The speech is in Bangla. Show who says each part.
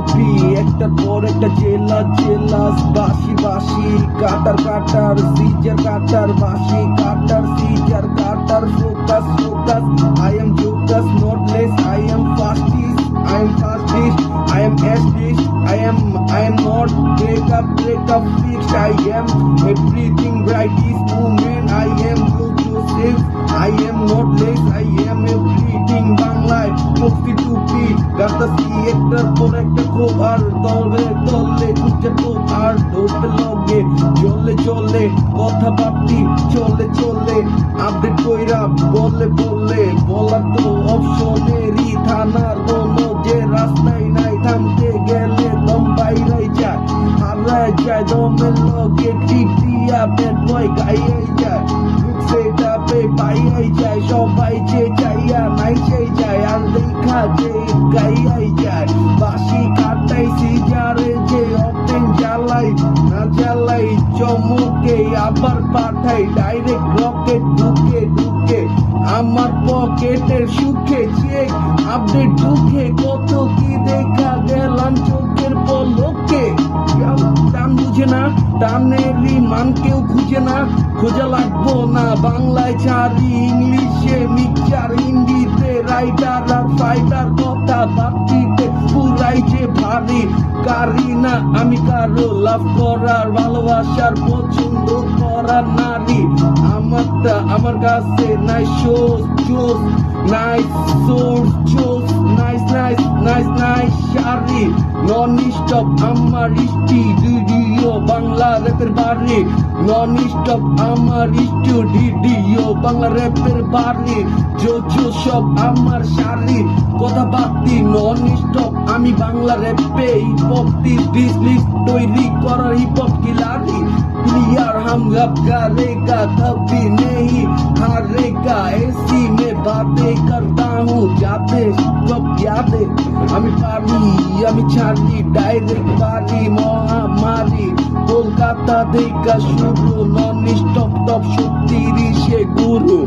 Speaker 1: টুপি, একটার পর একটা জেলাস বাসি বাসি, কাটার সিজার কাটার বাসি, কাটার সিজার কাটার, focus I am Jokas, not less. I am fastest, I am S-list, I am not break up fixed. I am everything bright is movement. I am Joseph, I am not less. I am everything বাংলায় মুক্তি টুপি, গাতাসি একটার পর একটা খুব আর দলে খুঁজে তো আর ধরতে লগে চলে কথা বাপটি চলে আপডেট কইরা বললে বলার তো অপশনেরই থানার কোনো যে রাস্তায় নাই, থামতে গেলে দম বাইরাই যায়, হারায় যায় দমের লগে ঠিক দিয়া ব্যাড বয় গাইয়াই যায়, সেটা পে পাইয়াই যায়, সবাই যে চাইয়া নাই চাই যায়, আর দেখা যে গাইয়াই যায়, বাসি কাটাই সিজারে যে অপেন জ্বালাই না জ্বালাই চমকে আবার পাঠাই ডাইরেক্ট রকেট ঢুকে আমার পকেটের সুখে চেক আপডেট ঢুকে কত কি দেখা গেলাম চোখের পলকে, টান বুঝে না টানেরই মান কেউ খুঁজে না, খোঁজা লাগবো না বাংলায় ছাড়ি ইংলিশে মিক্সচার, হিন্দিতে রাইটার আর ফাইটার, কথা বাক্তিতে পুরাই যে ভারী কারি না আমি কারো লাভ করার ভালোবাসার পছন্দ করার নারী, আমার কাছে নাই জোস নাইস সোর্স জোস নাইস শাড়ি নন স্টপ আমার স্টুডিও বাংলা র্যাপের বাড়ি, নন স্টপ আমার স্টুডিও বাংলা র্যাপের বাড়ি, জো সব আমার শাড়ি কথা বাতি নন স্টপ আমি বাংলা র্যাপে হিপহপ ডিসলিস্ট তৈরি করার হিপহপ কিলারি, क्लियर हम रब करेगा कभी नहीं हारेगा, ऐसी में बातें करता हूँ जाते सब यादे, আমি পারি আমি ছাড়ি ডাইরেক্ট বাড়ি মহামারী, কলকাতা দেখা শুরু নন স্টপ টপ 37 গুরু।